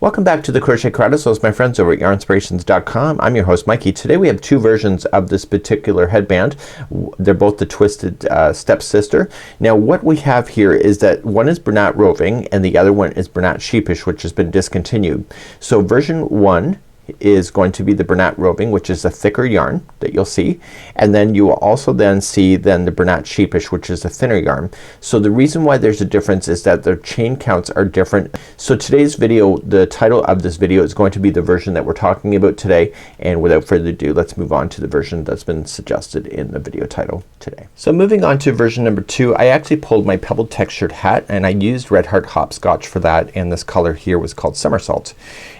Welcome back to the Crochet Chronicles, my friends over at yarnspirations.com. I'm your host Mikey. Today we have two versions of this particular headband. They're both the twisted stepsister. Now what we have here is that one is Bernat Roving and the other one is Bernat Sheepish, which has been discontinued. So version 1 is going to be the Bernat Roving, which is a thicker yarn that you'll see, and then you will also then see the Bernat Sheepish, which is a thinner yarn. So the reason why there's a difference is that their chain counts are different. So today's video, the title of this video is going to be the version that we're talking about today, and without further ado let's move on to the version that's been suggested in the video title today. So moving on to version number 2, I actually pulled my pebbled textured hat and I used Red Heart Hopscotch for that, and this color here was called Somersault.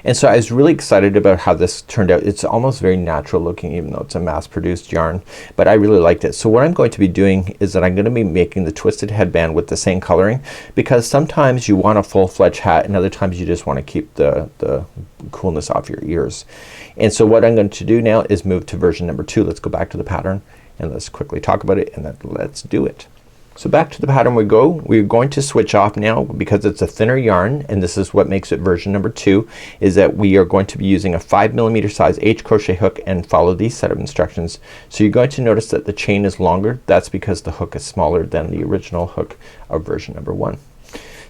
And so I was really excited about how this turned out. It's almost very natural looking even though it's a mass-produced yarn, but I really liked it. So what I'm going to be doing is that I'm going to be making the twisted headband with the same coloring, because sometimes you want a full-fledged hat and other times you just want to keep the coolness off your ears. And so what I'm going to do now is move to version number 2. Let's go back to the pattern and let's quickly talk about it, and then let's do it. So back to the pattern we go. We're going to switch off now because it's a thinner yarn, and this is what makes it version number 2, is that we are going to be using a 5mm size H crochet hook and follow these set of instructions. So you're going to notice that the chain is longer. That's because the hook is smaller than the original hook of version number 1.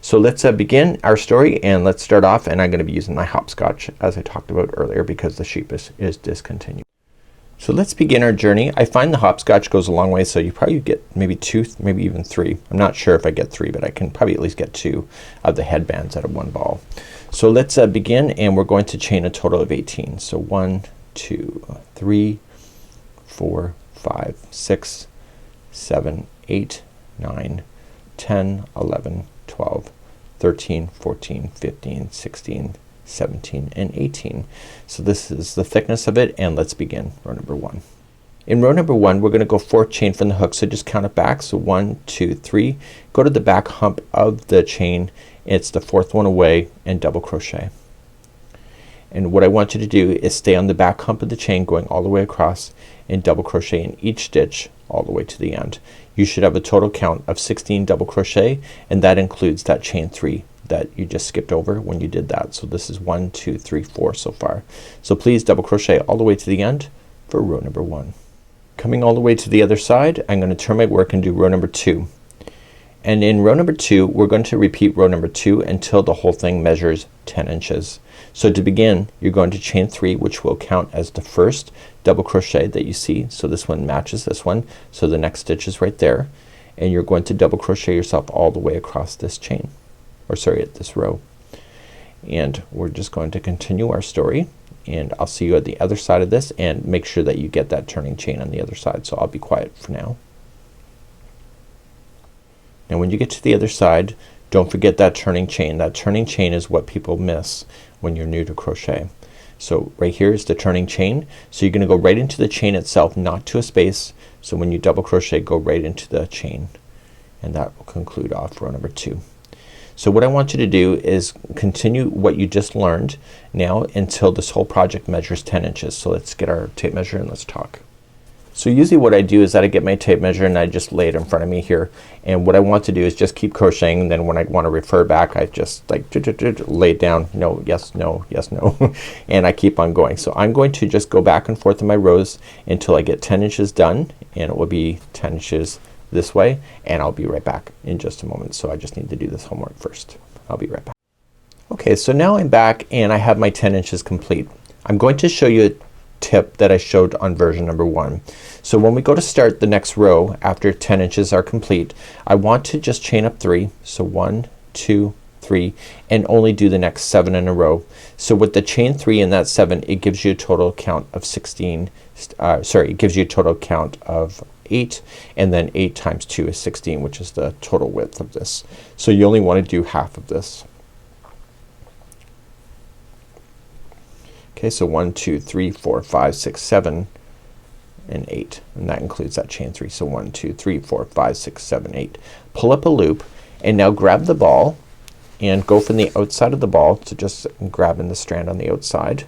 So let's begin our story, and let's start off, and I'm going to be using my hopscotch as I talked about earlier because the sheepish is discontinued. So let's begin our journey. I find the hopscotch goes a long way, so you probably get maybe 2, maybe even 3. I'm not sure if I get 3, but I can probably at least get 2 of the headbands out of one ball. So let's begin, and we're going to chain a total of 18. So 1, 2, 3, 4, 5, 6, 7, 8, 9, 10, 11, 12, 13, 14, 15, 16, 17 and 18. So this is the thickness of it, and let's begin row number 1. In row number 1 we're gonna go 4th chain from the hook, so just count it back. So 1, 2, 3, go to the back hump of the chain, it's the 4th one away, and double crochet. And what I want you to do is stay on the back hump of the chain going all the way across and double crochet in each stitch all the way to the end. You should have a total count of 16 double crochet, and that includes that chain 3 that you just skipped over when you did that. So this is 1, 2, 3, 4 so far. So please double crochet all the way to the end for row number 1. Coming all the way to the other side, I'm going to turn my work and do row number 2. And in row number 2 we're going to repeat row number 2 until the whole thing measures 10 inches. So to begin you're going to chain 3, which will count as the first double crochet that you see. So this one matches this one, so the next stitch is right there, and you're going to double crochet yourself all the way across this chain, or sorry, at this row. And we're just going to continue our story, and I'll see you at the other side of this, and make sure that you get that turning chain on the other side. So I'll be quiet for now. Now when you get to the other side, don't forget that turning chain. That turning chain is what people miss when you're new to crochet. So right here is the turning chain. So you're gonna go right into the chain itself, not to a space. So when you double crochet, go right into the chain, and that will conclude off row number 2. So what I want you to do is continue what you just learned now until this whole project measures 10 inches. So let's get our tape measure and let's talk. So usually what I do is that I get my tape measure and I just lay it in front of me here, and what I want to do is just keep crocheting, and then when I want to refer back I just like lay it down, no, yes, no, yes, no and I keep on going. So I'm going to just go back and forth in my rows until I get 10 inches done, and it will be 10 inches this way, and I'll be right back in just a moment. So I just need to do this homework first. I'll be right back. Okay, so now I'm back and I have my 10 inches complete. I'm going to show you a tip that I showed on version number 1. So when we go to start the next row after 10 inches are complete, I want to just chain up 3. So 1, 2, 3, and only do the next 7 in a row. So with the chain 3 and that 7, it gives you a total count of 16. Sorry, it gives you a total count of 8, and then 8 times 2 is 16, which is the total width of this. So you only want to do half of this. Okay, so 1, 2, 3, 4, 5, 6, 7 and 8, and that includes that chain 3. So 1, 2, 3, 4, 5, 6, 7, 8. Pull up a loop, and now grab the ball and go from the outside of the ball to just grabbing the strand on the outside.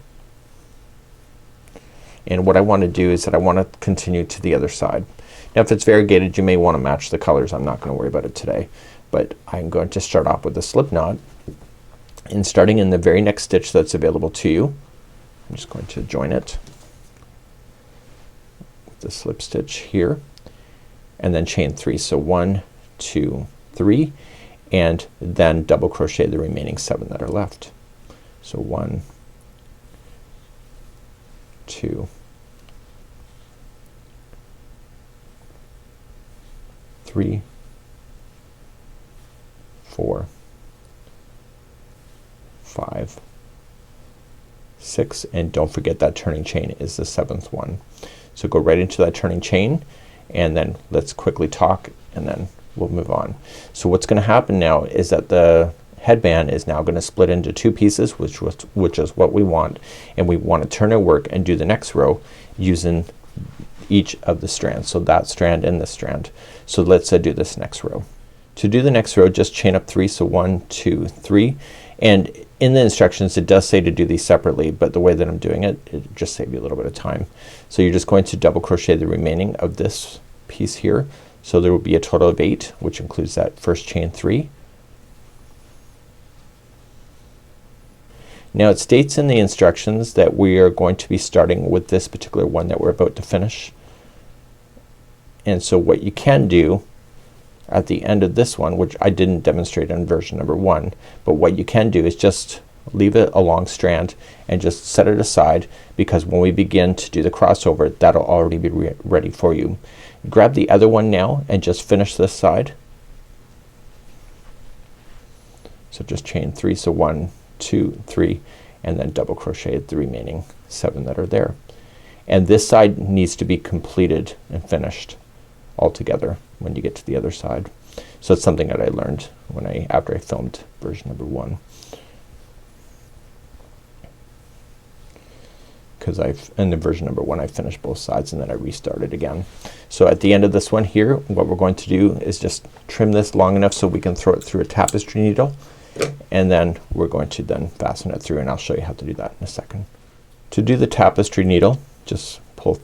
And what I want to do is that I want to continue to the other side. Now if it's variegated you may want to match the colors. I'm not going to worry about it today, but I'm going to start off with a slip knot, And starting in the very next stitch that's available to you, I'm just going to join it with the slip stitch here and then chain 3. So 1, 2, 3, and then double crochet the remaining 7 that are left. So 1, 2, 3, 4, 5, 6, and don't forget that turning chain is the 7th one. So go right into that turning chain and then let's quickly talk and then we'll move on. So what's gonna happen now is that the headband is now gonna split into 2 pieces, which is what we want, and we want to turn our work and do the next row using each of the strands. So that strand and this strand. So let's do this next row. To do the next row, just chain up 3. So 1, 2, 3, and in the instructions it does say to do these separately, but the way that I'm doing it, it just saves you a little bit of time. So you're just going to double crochet the remaining of this piece here. So there will be a total of 8, which includes that first chain 3. Now it states in the instructions that we are going to be starting with this particular one that we're about to finish. And so what you can do at the end of this one, which I didn't demonstrate in version number 1, but what you can do is just leave it a long strand and just set it aside, because when we begin to do the crossover, that'll already be ready for you. Grab the other one now and just finish this side. So just chain 3. So 1, 2, 3, and then double crochet the remaining 7 that are there. And this side needs to be completed and finished all together when you get to the other side. So it's something that I learned when after I filmed version number 1. Because in the version number 1 I finished both sides and then I restarted again. So at the end of this one here, what we're going to do is just trim this long enough so we can throw it through a tapestry needle, and then we're going to then fasten it through, and I'll show you how to do that in a second. To do the tapestry needle, just put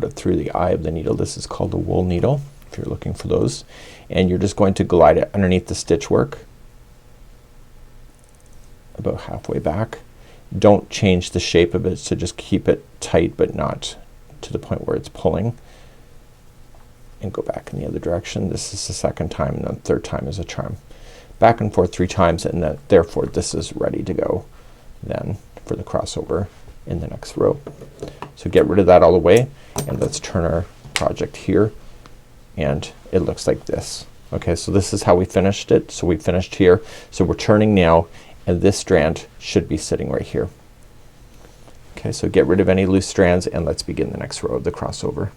it through the eye of the needle. This is called a wool needle if you're looking for those, and you're just going to glide it underneath the stitch work about halfway back. Don't change the shape of it, so just keep it tight but not to the point where it's pulling, and go back in the other direction. This is the second time, and then third time is a charm. Back and forth 3 times, and then therefore this is ready to go then for the crossover in the next row. So get rid of that all the way, and let's turn our project here, and it looks like this. Okay, so this is how we finished it. So we finished here. So we're turning now, and this strand should be sitting right here. Okay, so get rid of any loose strands and let's begin the next row of the crossover.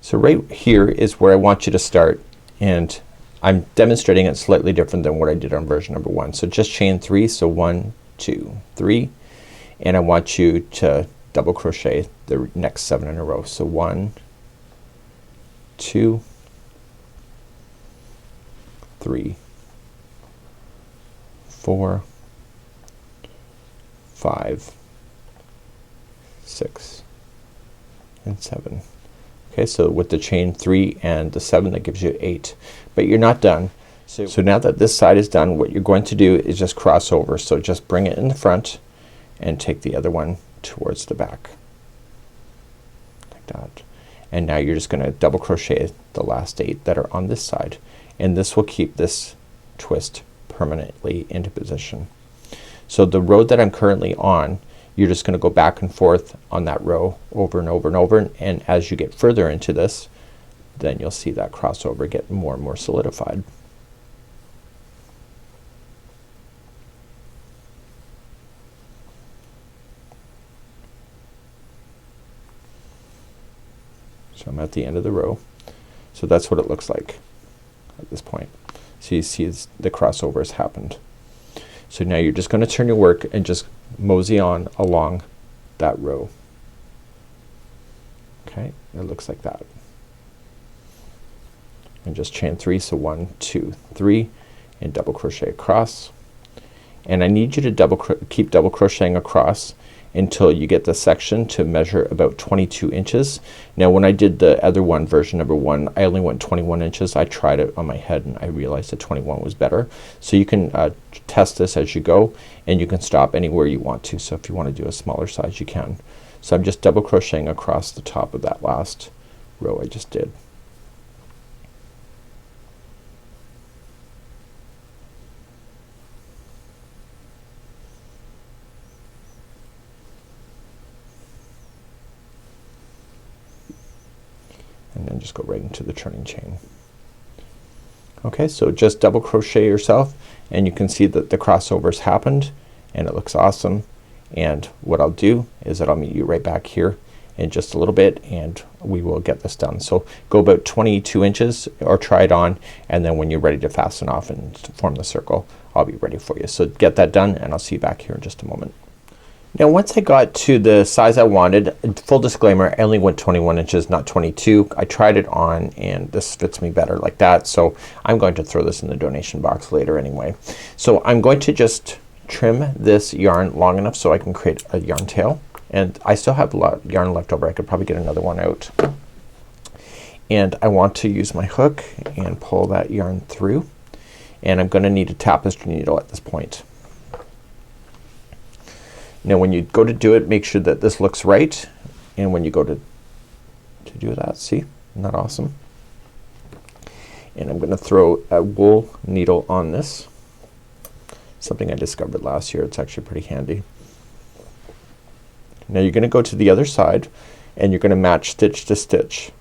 So right here is where I want you to start, and I'm demonstrating it slightly different than what I did on version number 1. So just chain 3. So 1, 2, 3, and I want you to double crochet the next 7 in a row. So 1, 2, 3, 4, 5, 6, and 7. Okay, so with the chain 3 and the 7, that gives you 8. But you're not done. So now that this side is done, what you're going to do is just cross over. So just bring it in the front and take the other one towards the back like that. And now you're just gonna double crochet the last 8 that are on this side, and this will keep this twist permanently into position. So the row that I'm currently on, you're just gonna go back and forth on that row over and over and over, and as you get further into this, then you'll see that crossover get more and more solidified. So I'm at the end of the row. So that's what it looks like at this point. So you see the crossover has happened. So now you're just gonna turn your work and just mosey on along that row. Okay, it looks like that. And just chain 3. So 1, 2, 3, and double crochet across. And I need you to keep double crocheting across, until you get the section to measure about 22 inches. Now when I did the other one, version number 1, I only went 21 inches. I tried it on my head and I realized that 21 was better. So you can test this as you go, and you can stop anywhere you want to. So if you want to do a smaller size, you can. So I'm just double crocheting across the top of that last row I just did. And then just go right into the turning chain. Okay, so just double crochet yourself and you can see that the crossovers happened and it looks awesome. And what I'll do is that I'll meet you right back here in just a little bit and we will get this done. So go about 22 inches or try it on, and then when you're ready to fasten off and form the circle, I'll be ready for you. So get that done and I'll see you back here in just a moment. Now once I got to the size I wanted, full disclaimer, I only went 21 inches, not 22. I tried it on and this fits me better like that. So I'm going to throw this in the donation box later anyway. So I'm going to just trim this yarn long enough so I can create a yarn tail. And I still have a lot of yarn left over. I could probably get another one out. And I want to use my hook and pull that yarn through. And I'm gonna need a tapestry needle at this point. Now when you go to do it, make sure that this looks right, and when you go to do that, see, isn't that awesome? And I'm gonna throw a wool needle on this, something I discovered last year. It's actually pretty handy. Now you're gonna go to the other side and you're gonna match stitch to stitch.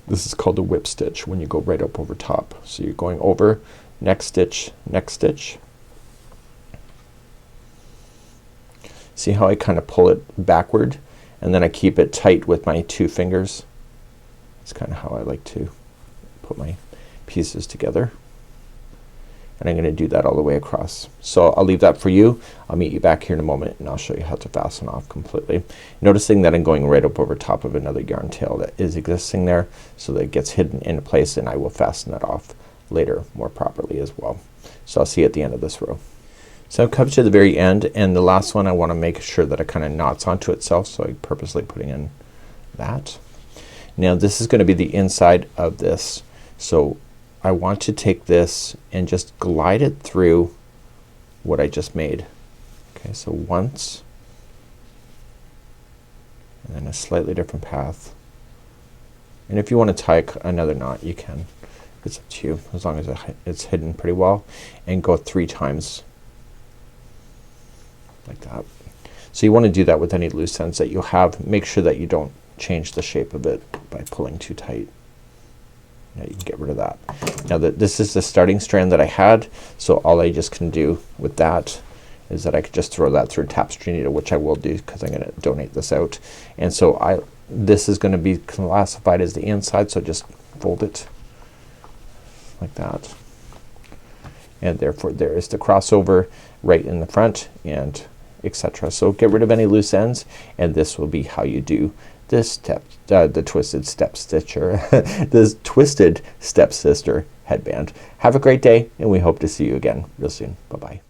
This is called a whip stitch when you go right up over top. So you're going over, next stitch, next stitch. See how I kind of pull it backward and then I keep it tight with my 2 fingers. That's kind of how I like to put my pieces together. And I'm gonna do that all the way across. So I'll leave that for you. I'll meet you back here in a moment and I'll show you how to fasten off completely. Noticing that I'm going right up over top of another yarn tail that is existing there, so that it gets hidden in place, and I will fasten that off later more properly as well. So I'll see you at the end of this row. So I've come to the very end, and the last one I want to make sure that it kind of knots onto itself, so I'm purposely putting in that. Now this is gonna be the inside of this. So I want to take this and just glide it through what I just made. Okay, so once, and then a slightly different path. And if you want to tie another knot, you can. It's up to you, as long as it's hidden pretty well. And go 3 times like that. So you want to do that with any loose ends that you have. Make sure that you don't change the shape of it by pulling too tight. Now you can get rid of that. Now this is the starting strand that I had, so all I just can do with that is that I could just throw that through a tapestry needle, which I will do because I'm gonna donate this out. And so this is gonna be classified as the inside, so just fold it like that. And therefore there is the crossover right in the front, and etc. So get rid of any loose ends, and this will be how you do this step, the twisted step stitcher, this twisted step sister headband. Have a great day, and we hope to see you again real soon. Bye bye.